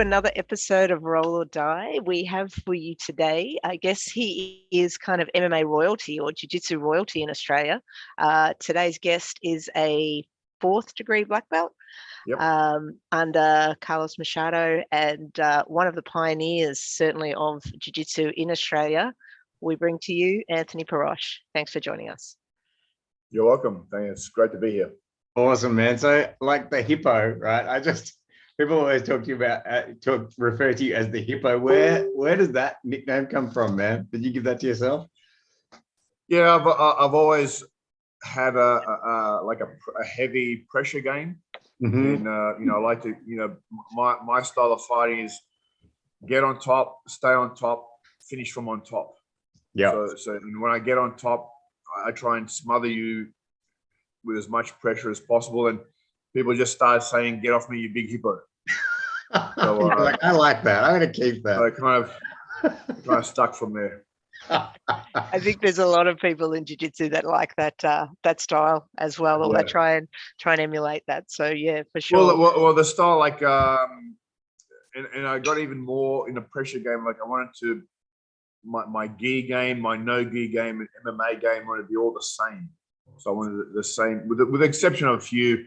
another episode of Roll or Die. We have for you today, I guess he is kind of MMA royalty or jiu-jitsu royalty in Australia. Today's guest is a 4th degree black belt under Carlos Machado and one of the pioneers, certainly, of jiu-jitsu in Australia. We bring to you Anthony Perosh. Thanks for joining us. You're welcome. It's great to be here. Awesome, man. So, like the hippo, right? People always talk to you about, refer to you as the hippo. Where does that nickname come from, man? Did you give that to yourself? Yeah, I've always had a heavy pressure game, and I like to, my style of fighting is get on top, stay on top, finish from on top. Yeah. So when I get on top, I try and smother you with as much pressure as possible, and people just start saying, "Get off me, you big hippo." So, I like that. I'm going to keep that. I kind of stuck from there. I think there's a lot of people in jiu-jitsu that like that style as well, or they try and emulate that. So yeah, for sure. Well, the style, and I got even more in a pressure game. Like I wanted to, my gi game, my no gi game, and MMA game wanted to be all the same. So I wanted the same, with the exception of a few,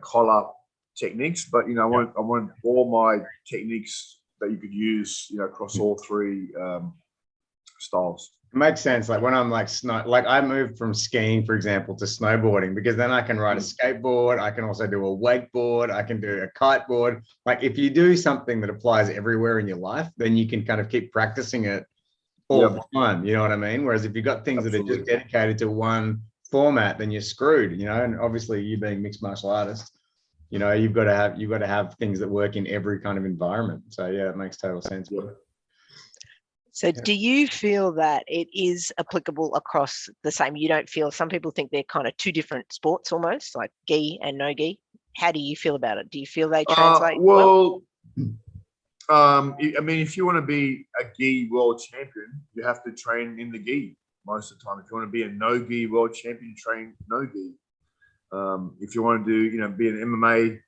collar techniques. But I wanted all my techniques that you could use, across all 3 styles. It makes sense. Like when I'm I moved from skiing, for example, to snowboarding, because then I can ride a skateboard. I can also do a wakeboard. I can do a kiteboard. Like if you do something that applies everywhere in your life, then you can kind of keep practicing it all the time. You know what I mean? Whereas if you've got things that are just dedicated to one format, then you're screwed. And obviously you being mixed martial artist, you've got to have things that work in every kind of environment. So yeah, it makes total sense. Yeah. So do you feel that it is applicable across the same? You don't feel, some people think they're kind of 2 different sports almost, like gi and no gi. How do you feel about it? Do you feel they translate well? I mean, if you want to be a gi world champion, you have to train in the gi most of the time. If you want to be a no gi world champion, train no gi. If you want to do, be an MMA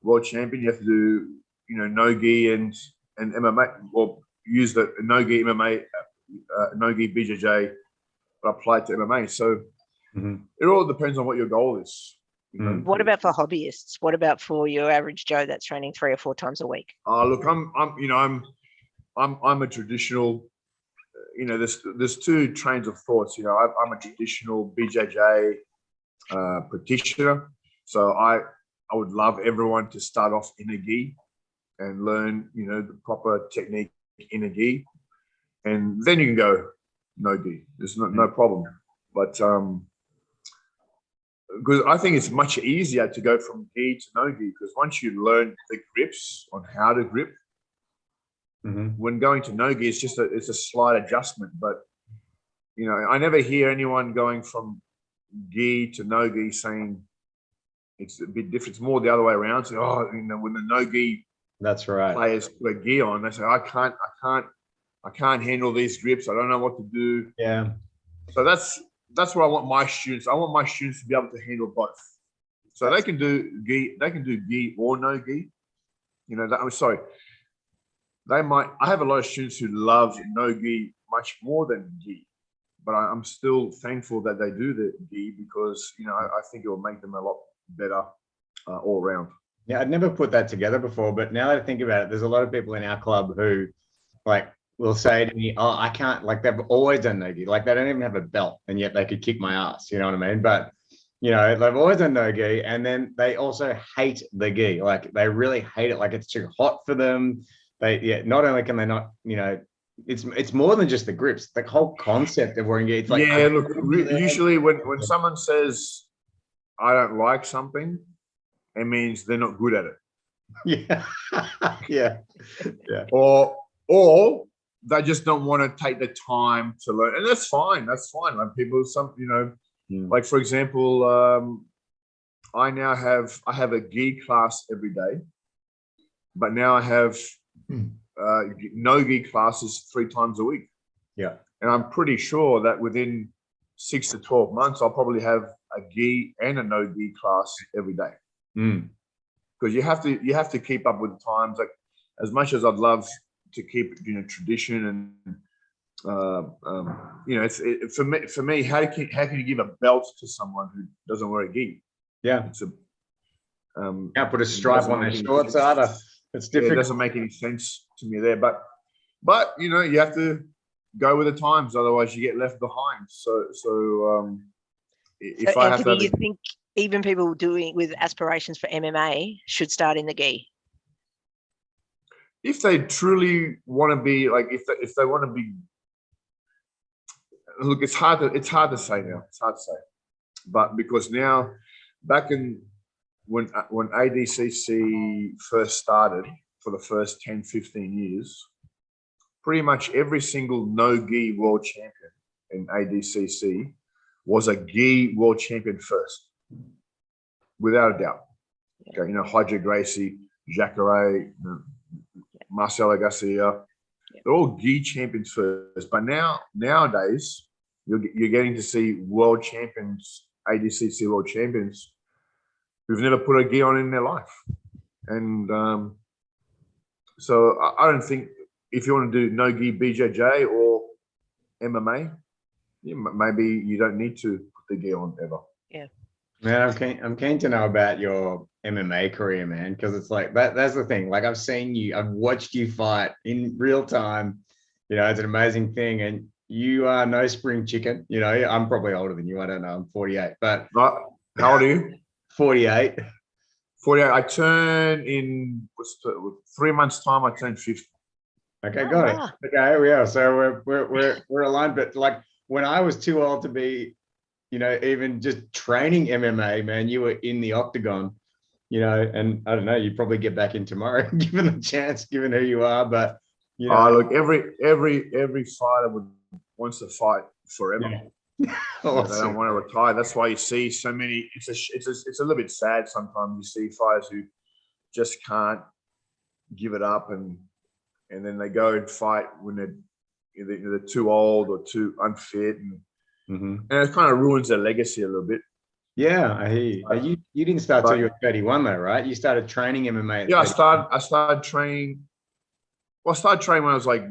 world champion, you have to do, no gi and MMA, or use the no gi MMA, no gi BJJ, but apply it to MMA. So it all depends on what your goal is. What about for hobbyists? What about for your average Joe that's training 3 or 4 times a week? Look, I'm a traditional. There's 2 trains of thoughts. I'm a traditional BJJ practitioner. So I would love everyone to start off in a gi and learn, the proper technique in a gi, and then you can go no gi. There's no problem. But because I think it's much easier to go from gi to no gi, because once you learn the grips on how to grip, when going to no gi, it's a slight adjustment. But I never hear anyone going from gi to no gi saying it's a bit different. It's more the other way around. So, when the no gi players put a gi on, they say, I can't handle these grips. I don't know what to do. Yeah. So that's what I want my students. I want my students to be able to handle both. So they can do gi or no gi. I'm sorry. I have a lot of students who love no gi much more than gi, but I'm still thankful that they do the gi, because I think it will make them a lot better all around. Yeah, I'd never put that together before, but now that I think about it, there's a lot of people in our club who will say to me, "Oh, I can't." Like they've always done no-gi, like they don't even have a belt, and yet they could kick my ass. You know what I mean? But they've always done no-gi, and then they also hate the gi. Like they really hate it. Like it's too hot for them. Not only can they not, it's more than just the grips. The whole concept of wearing gi. It's like look. Usually, when someone says I don't like something, it means they're not good at it. Yeah. Or they just don't want to take the time to learn, and that's fine. Like people, like for example, I have a gi class every day, but now I have no gi classes 3 times a week. Yeah, and I'm pretty sure that within 6 to 12 months, I'll probably have a gi and a no gi class every day. Because you have to keep up with the times. Like as much as I'd love to keep, tradition and, for me, how can you give a belt to someone who doesn't wear a gi? Yeah. It's a, Can't put a stripe on their shorts either. It's difficult. It doesn't make any sense to me there, but you have to go with the times, otherwise you get left behind. So if I have to, you think even people doing with aspirations for MMA should start in the gi? If they truly want to be like, if they want to be, look, it's hard to say now. It's hard to say, but because now, back in when ADCC first started, for the first 10, 15 years, pretty much every single no-gi world champion in ADCC was a gi world champion first, without a doubt. Okay, Hydra Gracie, Jacare, Marcelo Garcia, they're all gi champions first. But nowadays, you're getting to see world champions, ADCC world champions, who've never put a gi on in their life. And so I don't think, if you want to do no-gi BJJ or MMA, maybe you don't need to put the gi on ever. Yeah. Man, I'm keen to know about your MMA career, man, because it's like that's the thing. Like, I've seen you, I've watched you fight in real time. It's an amazing thing. And you are no spring chicken. I'm probably older than you. I don't know. I'm 48, but how old are you? 48. 48. I turn in 3 months' time. I turn 50. Okay, got it. Okay, we are. So we're aligned. But like, when I was too old to be, even just training MMA, man, you were in the octagon, and I don't know, you'd probably get back in tomorrow, given the chance, given who you are. But look, every fighter wants to fight forever. Yeah. Awesome. They don't want to retire. That's why you see so many. It's a little bit sad sometimes. You see fighters who just can't give it up, and then they go and fight when they're too old or too unfit, and it kind of ruins their legacy a little bit. Yeah, I hear you. You didn't start till you were 31 though, right? You started training MMA. Yeah, I started training. Well, I started training when I was like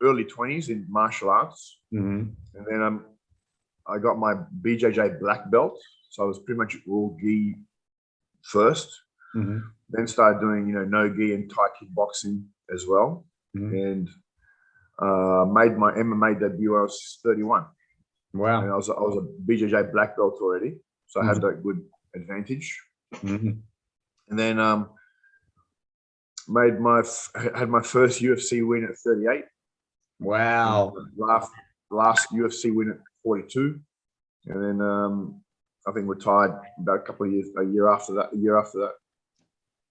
early 20s in martial arts, and then I got my BJJ black belt, so I was pretty much all gi first. Then started doing no-gi and Thai kickboxing as well, and made my MMA debut when I was 31. Wow! And I was a BJJ black belt already, so I had that good advantage. And then had my first UFC win at 38. Wow! Last UFC win at 42, and then I think retired about a year after that.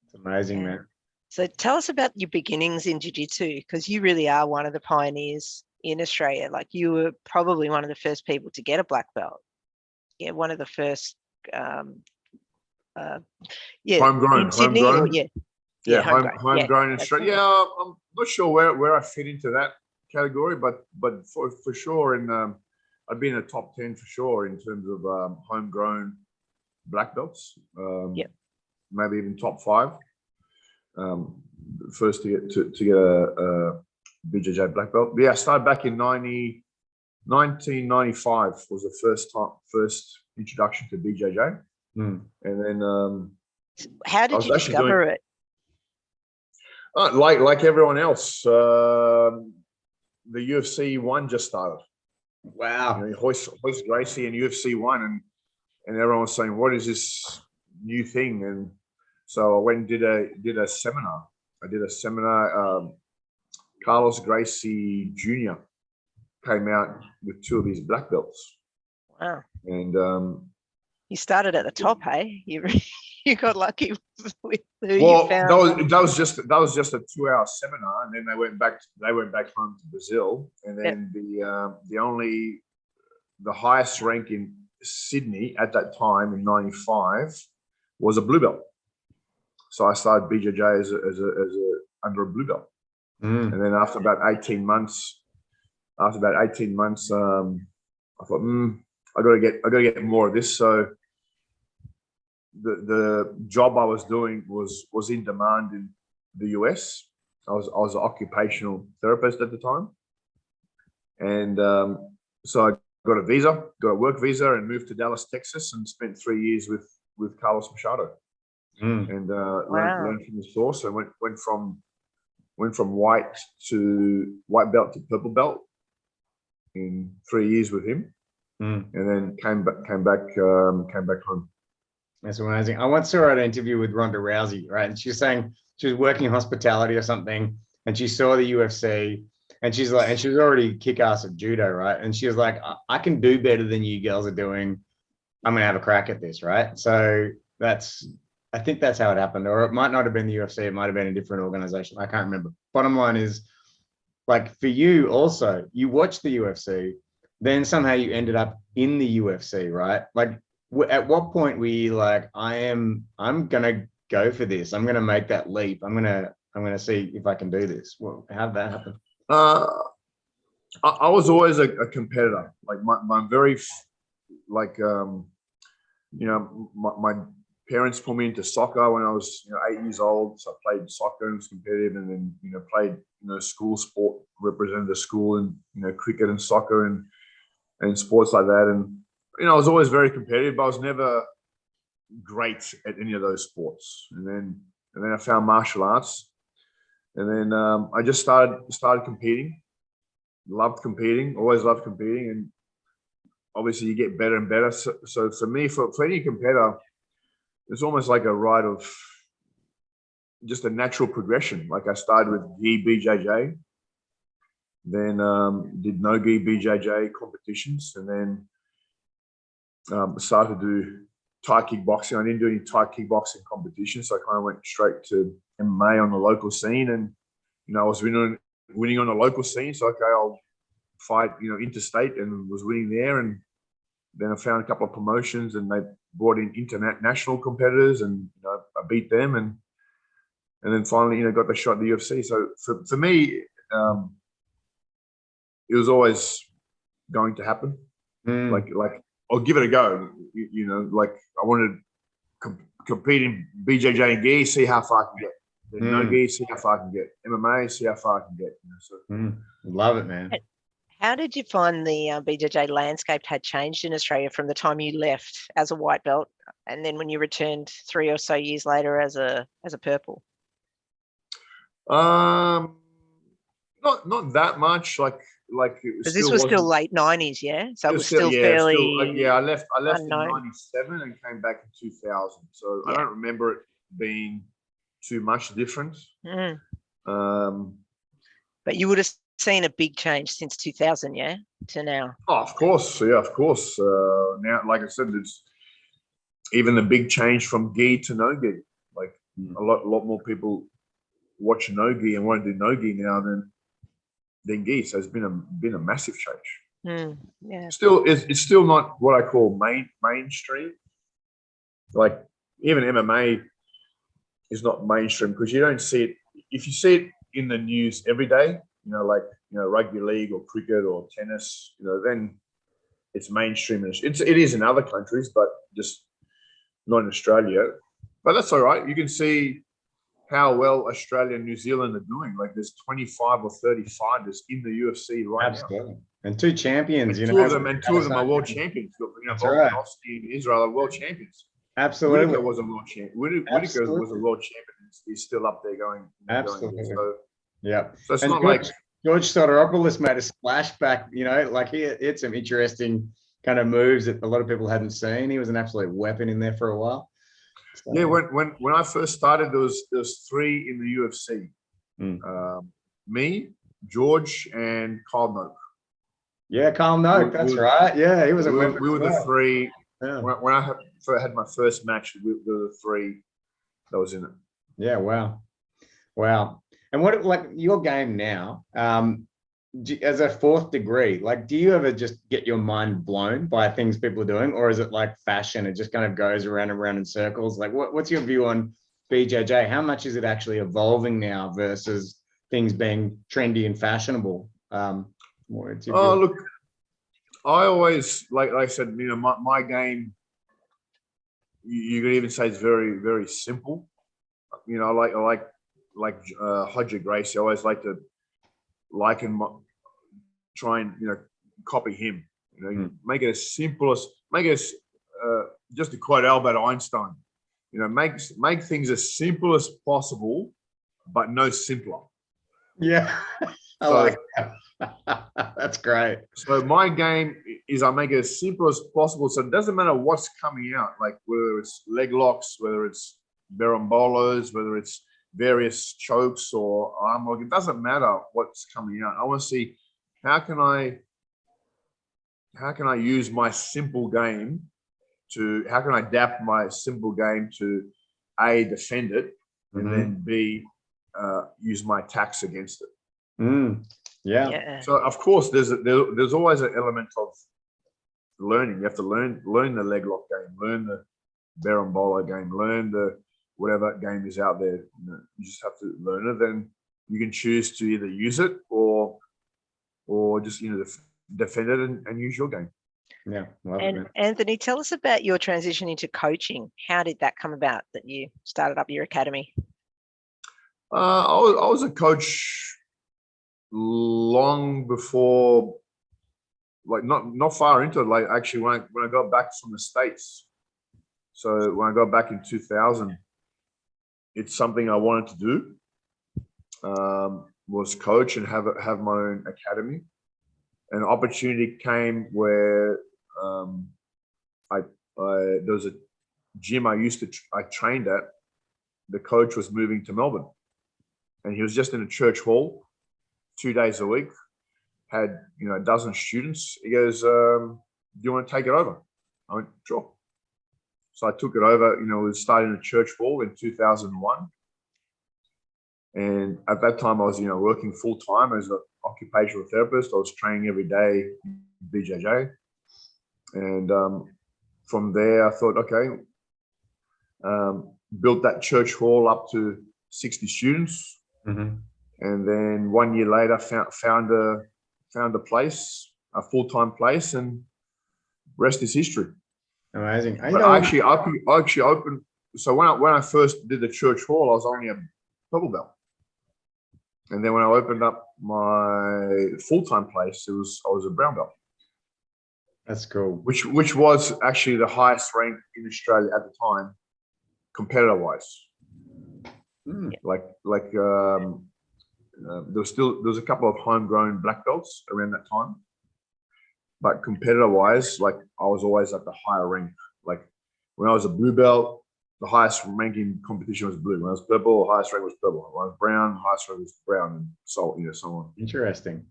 It's amazing, man. So tell us about your beginnings in jiu-jitsu, because you really are one of the pioneers in Australia. Like, you were probably one of the first people to get a black belt. Yeah, one of the first. Homegrown, in Sydney. homegrown. Or, homegrown in Australia. Yeah, I'm not sure where I fit into that category, but for sure, and I'd be in the top 10 for sure in terms of homegrown black belts. Maybe even top 5. First to get a BJJ black belt. But yeah, I started back in 1995 was the first introduction to BJJ, and then how did you discover it? Like everyone else, the UFC 1 just started. Wow! Hoist Gracie and UFC 1, and everyone was saying, "What is this new thing?" And so I went and did a seminar. I did a seminar. Carlos Gracie Jr. came out with 2 of his black belts. Wow! And you started at the top, hey? You got lucky with who you found. That was just a 2-hour seminar, and then they went back home to Brazil, and then the highest rank in Sydney at that time in '95 was a blue belt. So I started BJJ as under a blue belt, and then after about 18 months, I thought I got to get more of this. So the job I was doing was in demand in the US, I was an occupational therapist at the time, and so I got a work visa, and moved to Dallas, Texas, and spent 3 years with Carlos Machado, and learned from the source. I went from white belt to purple belt in 3 years with him, and then came back home. That's amazing. I once saw an interview with Ronda Rousey, right? And she was saying she was working in hospitality or something, and she saw the UFC, and she's like, and she was already kick-ass at judo, right? And she was like, I can do better than you girls are doing. I'm gonna have a crack at this, right? So I think that's how it happened, or it might not have been the UFC. It might have been a different organization. I can't remember. Bottom line is, like, for you also, you watched the UFC, then somehow you ended up in the UFC, right? Like, at what point were you like, I'm gonna go for this. I'm gonna make that leap. I'm gonna see if I can do this. Well, how'd that happen? I was always a competitor. Like my very, like, my parents put me into soccer when I was 8 years old. So I played soccer and was competitive, and then played school sport, represented the school in cricket and soccer and sports like that. And I was always very competitive, but I was never great at any of those sports. And then I found martial arts, and then I just started competing. Loved competing, always loved competing, and obviously you get better and better. So for me, for any competitor, it's almost like a rite of just a natural progression. Like I started with gi BJJ, then did Nogi BJJ competitions, and then started to do Thai kickboxing. I didn't do any Thai kickboxing competitions, so I kind of went straight to MMA on the local scene, and I was winning on the local scene. So okay, I'll fight interstate, and was winning there. And then I found a couple of promotions, and they brought in international competitors, and I beat them, and then finally got the shot at the UFC. So for me, it was always going to happen. Like I'll give it a go. Like I wanted to compete in BJJ and gi, see how far I can get. Then Nogi, see how far I can get. MMA, see how far I can get. Love it, man. How did you find the BJJ landscape had changed in Australia from the time you left as a white belt, and then when you returned 3 or so years later as a purple? Not that much. Like because this was still late 90s, yeah. So it was still fairly. I left unknown. in 97 and came back in 2000. So Yeah. I don't remember it being too much different. But you would have seen a big change since 2000, yeah, to now. Oh, of course, yeah, of course. Now, like I said, it's even the big change from gi to no gi. Like a lot more people watch no-gi and want to do no-gi now than gi. So it's been a massive change. Yeah. Still, it's still not what I call mainstream. Like even MMA is not mainstream because you don't see it. If you see it in the news every day, like rugby league or cricket or tennis, then it's mainstream. It is in other countries, but just not in Australia. But that's all right. You can see how well Australia and New Zealand are doing. Like there's 25 or 30 fighters in the UFC right now. And 2 champions, and two of them are world champions. Volkanovski and Israel are world champions. Absolutely. Whitaker was a world champion. Whitaker was a world champion. He's still up there going. Absolutely. So it's and not George Soteropoulos made a splashback, like he had some interesting kind of moves that a lot of people hadn't seen. He was an absolute weapon in there for a while. So, yeah, when I first started, there was 3 in the UFC. Me, George, and Carl Noak. Yeah, Carl Noak, that's right. Yeah, he was a weapon. We were the 3. Yeah. When I had my first match, we were the 3 that was in it. Yeah, wow. And what, like your game now, as a 4th degree, like, do you ever just get your mind blown by things people are doing, or is it like fashion? It just kind of goes around and around in circles. Like, what's your view on BJJ? How much is it actually evolving now versus things being trendy and fashionable? Look, I always like I said, my game. You could even say it's very, very simple. I like Hodger Gracie. I always like to try and copy him. Make it as simple as just to quote Albert Einstein. Make things as simple as possible, but no simpler. Yeah, I like that. That's great. So my game is I make it as simple as possible. So it doesn't matter what's coming out, like whether it's leg locks, whether it's berambolos, whether it's various chokes or arm lock. It doesn't matter what's coming out. I want to see how can I use my simple game how can I adapt my simple game to A, defend it, and then B, use my attacks against it. Yeah. So of course there's always an element of learning. You have to learn the leg lock game, learn the berambola game, learn the whatever game is out there. You just have to learn it. Then you can choose to either use it or just defend it and use your game. Yeah. And Anthony, tell us about your transition into coaching. How did that come about that you started up your academy? I was a coach long before, like not far into it. Like actually, when I got back from the States, so when I got back in 2000, it's something I wanted to do. Was coach and have my own academy. An opportunity came where there was a gym I trained at. The coach was moving to Melbourne, and he was just in a church hall 2 days a week. Had a dozen students. He goes, "Do you want to take it over?" I went, "Sure." So I took it over. We started in a church hall in 2001. And at that time, I was, working full time as an occupational therapist. I was training every day, BJJ. And from there, I thought, okay, built that church hall up to 60 students. And then 1 year later, found a place, a full-time place, and rest is history. Amazing. But I actually opened. So when I first did the church hall, I was only a purple belt. And then when I opened up my full-time place, I was a brown belt. That's cool. Which was actually the highest rank in Australia at the time, competitor-wise. There was a couple of homegrown black belts around that time, but competitor-wise, like I was always at the higher rank. Like when I was a blue belt, the highest ranking competition was blue. When I was purple, the highest rank was purple. When I was brown, the highest rank was brown, and so on. Interesting.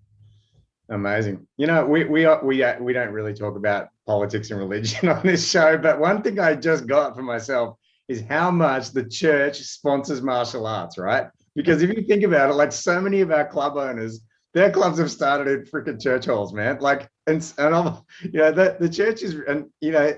Amazing. We don't really talk about politics and religion on this show, but one thing I just got for myself is how much the church sponsors martial arts, right? Because if you think about it, like so many of our club owners, their clubs have started in freaking church halls, man. Like, and the churches, and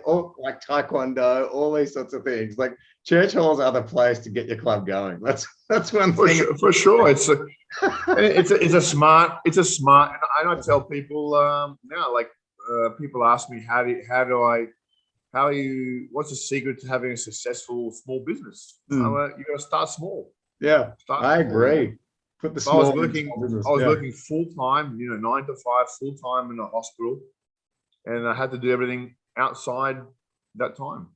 all like Taekwondo, all these sorts of things. Like church halls are the place to get your club going. That's one thing. For sure. It's a smart. And I tell people now, like people ask me what's the secret to having a successful small business? You got to start small. Yeah, I agree. Put the small. I was working full time, 9 to 5, full time in a hospital, and I had to do everything outside that time.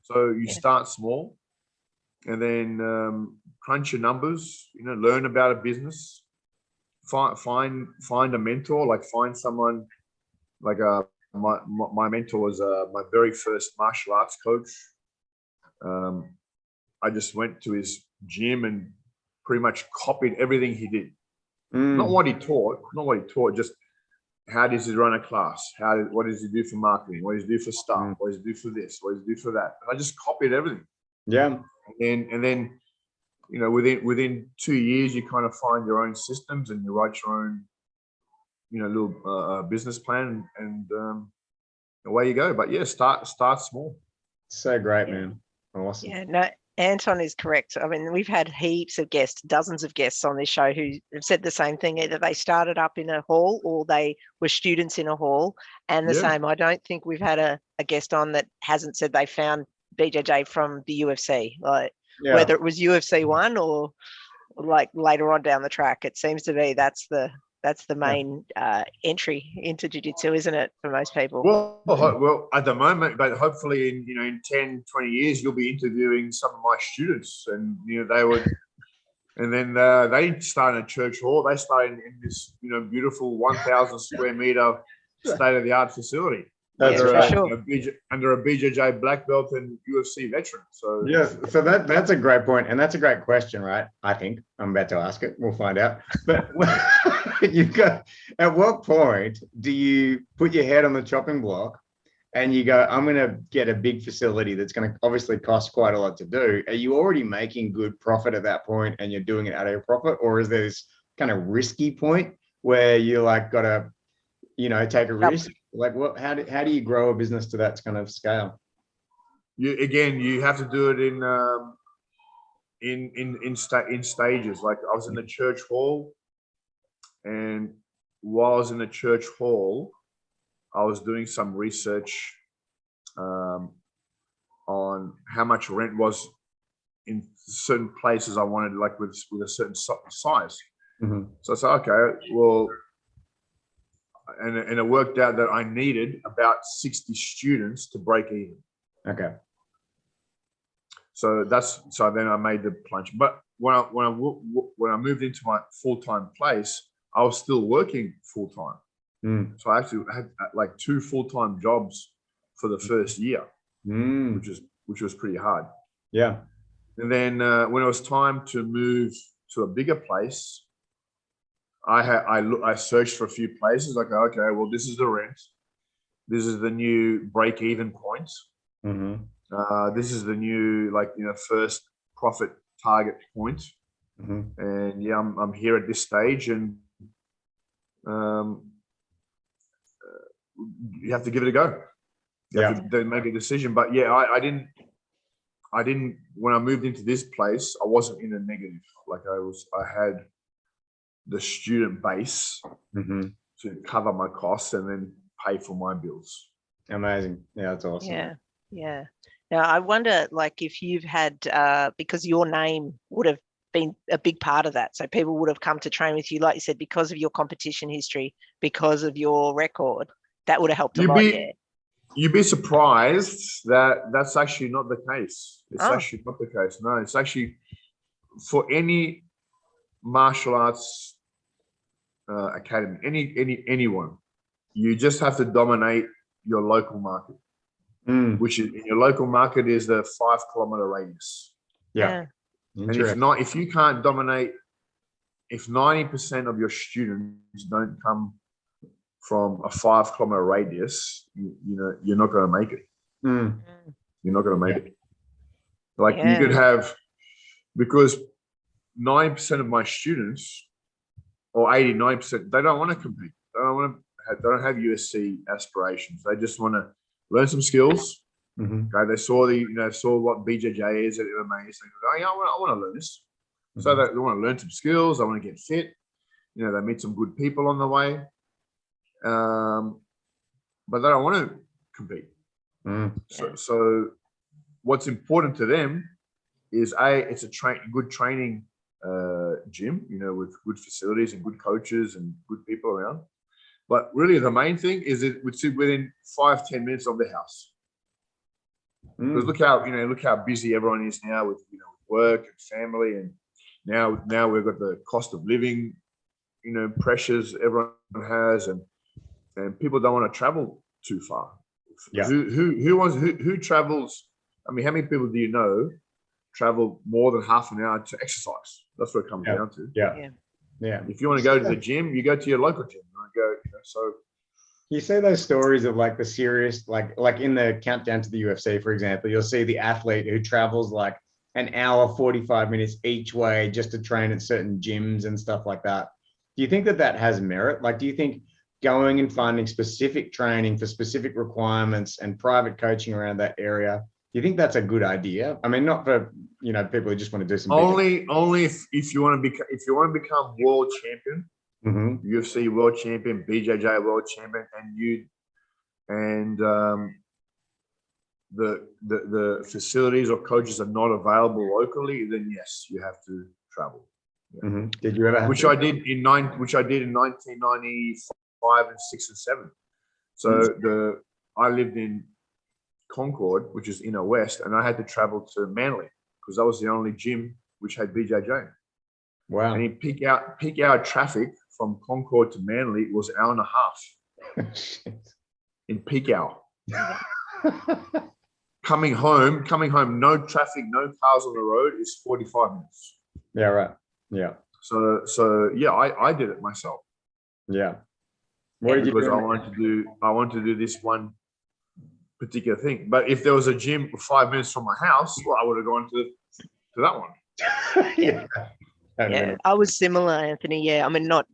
So you start small, and then crunch your numbers. Learn about a business. Find a mentor. Like find someone. Like my mentor was my very first martial arts coach. I just went to his gym and pretty much copied everything he did. Not what he taught, just how does he run a class? What does he do for marketing? What does he do for staff? What does he do for this? What does he do for that? I just copied everything. Yeah. And then within 2 years, you kind of find your own systems and you write your own, little business plan, and away you go. But yeah, start small. So great, man. Awesome. Yeah, no, Anton is correct. I mean, we've had heaps of guests, dozens of guests on this show who have said the same thing. Either they started up in a hall or they were students in a hall. And the same, I don't think we've had a guest on that hasn't said they found BJJ from the UFC, like whether it was UFC 1 or like later on down the track. It seems to be that's the main entry into jiu-jitsu, isn't it, for most people? Well, at the moment, but hopefully in 10, 20 years, you'll be interviewing some of my students, and they would, and then they start in a church hall. They start in this beautiful 1,000 square meter state-of-the-art facility. Under a BJJ black belt and UFC veteran. So yes, so that's a great point, and that's a great question, right? I think I'm about to ask it. We'll find out. But you've got, at what point do you put your head on the chopping block and you go, I'm going to get a big facility that's going to obviously cost quite a lot to do? Are you already making good profit at that point, and you're doing it at a profit, or is there this kind of risky point where you like got to take a risk? Like how do you grow a business to that kind of scale? You have to do it in stages. Like I was in the church hall, and while I was in the church hall, I was doing some research on how much rent was in certain places I wanted, like with a certain size. Mm-hmm. So I said, okay, well. And it worked out that I needed about 60 students to break even. Okay. So then I made the plunge. But when I moved into my full-time place, I was still working full-time. Mm. So I actually had like 2 full-time jobs for the first year, which was pretty hard. Yeah. And then when it was time to move to a bigger place, I searched for a few places. Like, okay, well, this is the rent. This is the new break-even point. Mm-hmm. This is the new first profit target point. Mm-hmm. And yeah, I'm here at this stage, and you have to give it a go. You have to make a decision. But yeah, I didn't. When I moved into this place, I wasn't in a negative. Like I had the student base to cover my costs and then pay for my bills. Amazing. Yeah, that's awesome. Yeah. Now I wonder, like, if you've had because your name would have been a big part of that, so people would have come to train with you, like you said, because of your competition history, because of your record, that would have helped a lot. You'd be surprised that that's actually not the case. It's actually not the case. No, it's actually for any martial arts academy, anyone, you just have to dominate your local market, which is, in your local market is the 5-kilometer radius. Yeah. And if you can't dominate, if 90% of your students don't come from a 5-kilometer radius, you're not going to make it. You're not going to make it. Like you could have, because 90% of my students, or 89%, they don't want to compete. They don't have USC aspirations. They just want to learn some skills. Okay, they saw what BJJ is at MMA. So they go, I want to learn this. So they want to learn some skills. They want to get fit. They meet some good people on the way. But they don't want to compete. So what's important to them is it's a good training gym, with good facilities and good coaches and good people around. But really the main thing is it would sit within 5-10 minutes of the house. Because look how busy everyone is now with work and family, and now we've got the cost of living pressures everyone has, and people don't want to travel too far. Who travels? I mean, how many people do you know travel more than half an hour to exercise? That's what it comes down to. Yeah. If you want to go to the gym, you go to your local gym. So you see those stories of like the serious, like in the countdown to the UFC, for example, you'll see the athlete who travels like an hour, 45 minutes each way just to train at certain gyms and stuff like that. Do you think that has merit? Like, do you think going and finding specific training for specific requirements and private coaching around that area, do you think that's a good idea? I mean, not for people who just want to do some only if you want to become world champion, UFC world champion, BJJ world champion, and the facilities or coaches are not available locally, then yes, you have to travel. Did you ever have which I did in 1995 and 6 and 7. So I lived in Concord, which is inner west, and I had to travel to Manly because that was the only gym which had BJJ. Wow. And in peak hour traffic from Concord to Manly was an hour and a half. In peak hour. Coming home, no traffic, no cars on the road is 45 minutes. Yeah, right. Yeah. So yeah, I did it myself. Yeah. What did you because do? I wanted to do this one particular thing. But if there was a gym 5 minutes from my house, well, I would have gone to that one. Yeah. Yeah, I was similar, Anthony. Yeah, I mean, not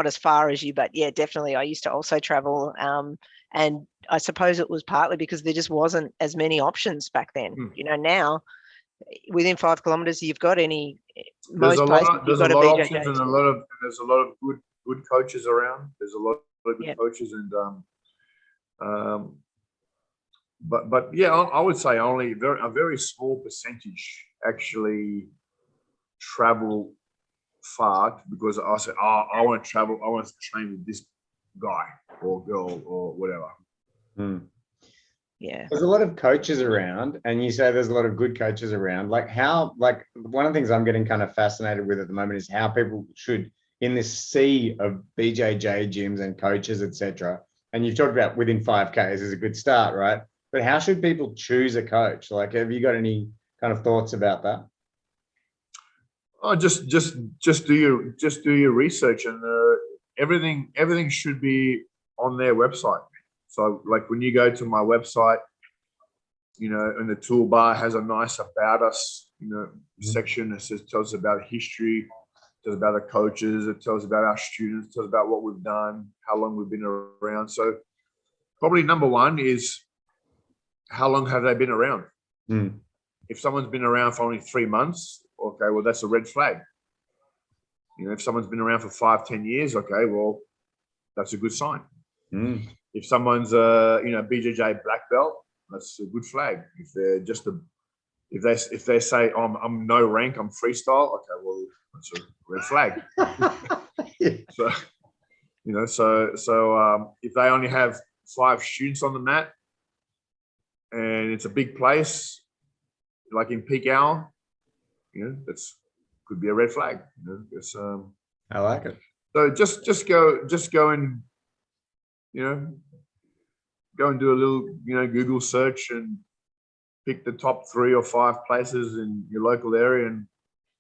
as far as you, but yeah, definitely. I used to also travel, and I suppose it was partly because there just wasn't as many options back then. You know, now within 5 kilometers, you've got most places you've got a BJJ. Options and there's a lot of good coaches around. There's a lot of good coaches and but yeah, I would say only a very small percentage actually travel far because I say, I want to travel, I want to train with this guy or girl or whatever. Yeah, there's a lot of coaches around, and you say there's a lot of good coaches around. Like one of the things I'm getting kind of fascinated with at the moment is how people should, in this sea of BJJ gyms and coaches, etc. And you've talked about within 5Ks is a good start, right? But how should people choose a coach? Like, have you got any kind of thoughts about that? Oh, just do your research, and everything should be on their website. So, like when you go to my website, you know, and the toolbar has a nice about us, you know, section that tells us about history, tells about the coaches, it tells about our students, tells about what we've done, how long we've been around. So, probably number one is how long have they been around? If someone's been around for only 3 months, okay, well, that's a red flag. You know, if someone's been around for 5-10 years, okay, well, that's a good sign. If someone's BJJ black belt, that's a good flag. If they're just if they say I'm no rank, I'm freestyle, okay, well, that's a red flag. So you know, so if they only have 5 students on the mat and it's a big place, like in peak hour, you know, that's could be a red flag. You know, it's I like it. So just go and, you know, go and do a little, you know, Google search and pick the top 3 or 5 places in your local area and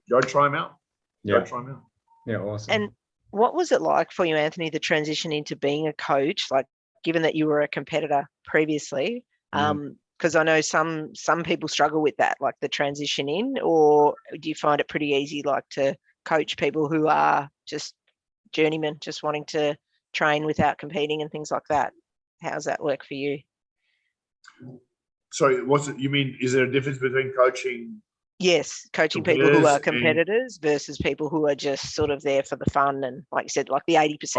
go try them out. Yeah. Go try them out. Yeah, awesome. And what was it like for you, Anthony, the transition into being a coach? Like, given that you were a competitor previously, because I know some people struggle with that, like the transition in, or do you find it pretty easy, like to coach people who are just journeymen, just wanting to train without competing and things like that? How's that work for you? Sorry, what's it? You mean, is there a difference between coaching? Yes, coaching people who are competitors versus people who are just sort of there for the fun and, like you said, like the 80%.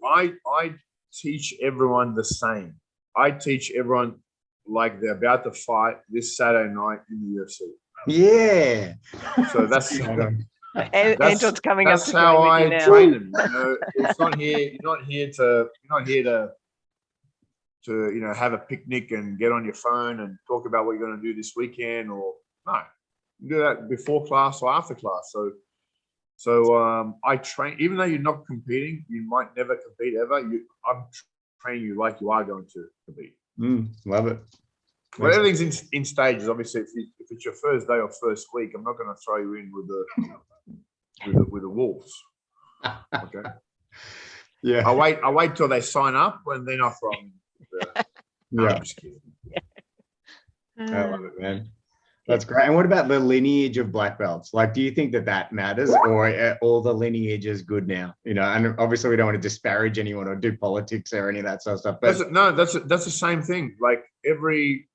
I teach everyone the same. I teach everyone like they're about to fight this Saturday night in the UFC. Yeah. So that's Anton's coming up to train how I now. train them. You know, it's not here. You're not here to you know, have a picnic and get on your phone and talk about what you're going to do this weekend, or no, you do that before class or after class. So I train, even though you're not competing, you might never compete ever. I'm training you like you are going to compete. Love it. Well, everything's in stages. Obviously, if it's your first day or first week, I'm not going to throw you in with the wolves. Okay. Yeah. I wait till they sign up, and then I throw them. No, I'm just kidding. I love it, man. That's great. And what about the lineage of black belts? Like, do you think that matters, or all the lineage is good now? You know, and obviously we don't want to disparage anyone or do politics or any of that sort of stuff. But that's the same thing. Like every,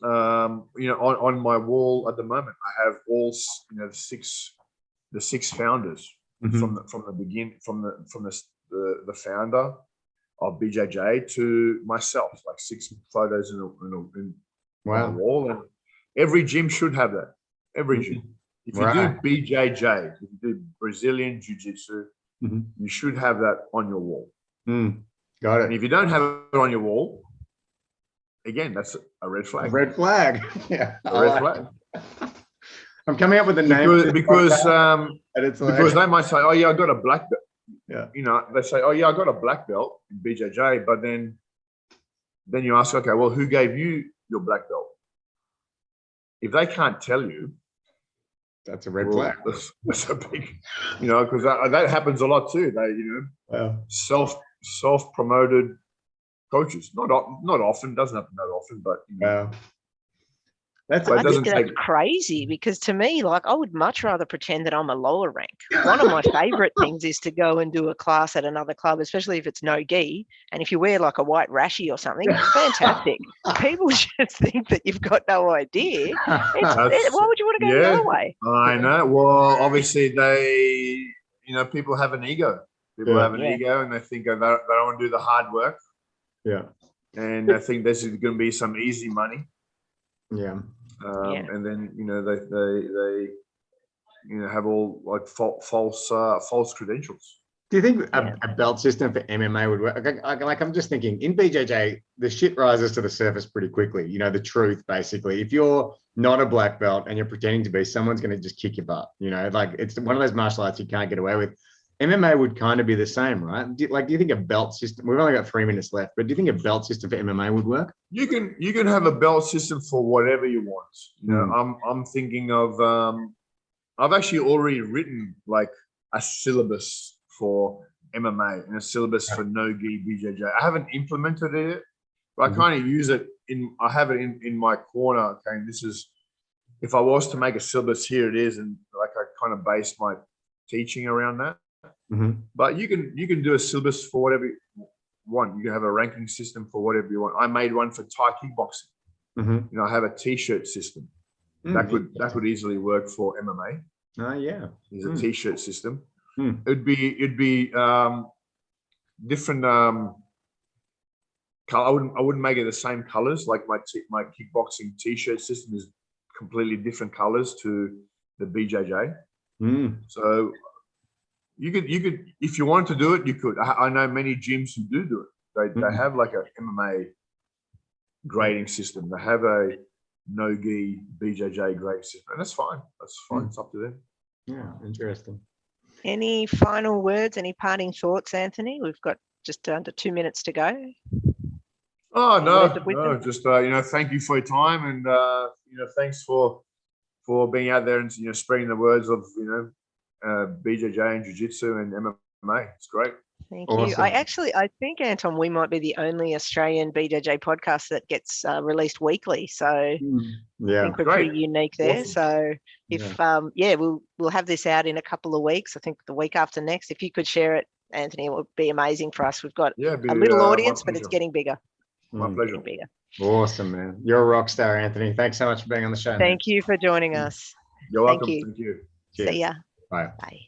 you know, on my wall at the moment, I have all, you know, the six founders from the beginning, from the founder of BJJ to myself, like 6 photos in wow. on the wall, and every gym should have that. Every gym. If you do BJJ, if you do Brazilian Jiu-Jitsu, you should have that on your wall. Got it. And if you don't have it on your wall, again, that's a red flag. A red flag. Yeah. A red flag. I'm coming up with a name because they might say, "Oh yeah, I got a black belt." Yeah. You know, they say, "Oh yeah, I got a black belt in BJJ," but then you ask, "Okay, well, who gave you your black belt?" If they can't tell you, that's a red flag. That's a big, you know, because that happens a lot too. They, you know, self-promoted coaches. Not often. Doesn't happen that often, but you know. I think that's crazy, because to me, like, I would much rather pretend that I'm a lower rank. One of my favorite things is to go and do a class at another club, especially if it's Nogi, and if you wear like a white rashi or something, fantastic. People just think that you've got no idea. Why would you want to go the other way? I know. Well, obviously people have an ego. People have an ego, and they think they don't want to do the hard work. Yeah. And I think this is going to be some easy money. Yeah. And then they have all like false credentials. Do you think a belt system for MMA would work? Like I'm just thinking, in BJJ, the shit rises to the surface pretty quickly. You know, the truth, basically. If you're not a black belt and you're pretending to be, someone's going to just kick your butt. You know, like it's one of those martial arts you can't get away with. MMA would kind of be the same, right? Do you think a belt system? We've only got 3 minutes left, but do you think a belt system for MMA would work? You can have a belt system for whatever you want. You know, I'm thinking of I've actually already written like a syllabus for MMA and a syllabus for Nogi BJJ. I haven't implemented it, but I kind of use it I have it in my corner. Okay, this is, if I was to make a syllabus, here it is, and like I kind of base my teaching around that. But you can do a syllabus for whatever you want. You can have a ranking system for whatever you want. I made one for Thai kickboxing. You know, I have a T-shirt system that could easily work for MMA. Yeah, there's a T-shirt system. It'd be different. I wouldn't make it the same colors. Like my kickboxing T-shirt system is completely different colors to the BJJ. So you could, if you wanted to do it, you could. I know many gyms who do it. They have like a MMA grading system. They have a Nogi BJJ grading system, and that's fine. That's fine. It's up to them. Yeah, interesting. Any final words? Any parting thoughts, Anthony? We've got just under 2 minutes to go. Oh no, just thank you for your time, and thanks for being out there and spreading the words of BJJ and Jiu-Jitsu and MMA. It's great. Thank you. I think, Anton, we might be the only Australian BJJ podcast that gets released weekly. So I think we're pretty unique there. Awesome. So if we'll have this out in a couple of weeks. I think the week after next. If you could share it, Anthony, it would be amazing for us. We've got a little audience, but it's getting bigger. My pleasure. Bigger. Awesome, man. You're a rock star, Anthony. Thanks so much for being on the show. Thank you for joining us. You're welcome. Thank you. See ya. Bye. Bye.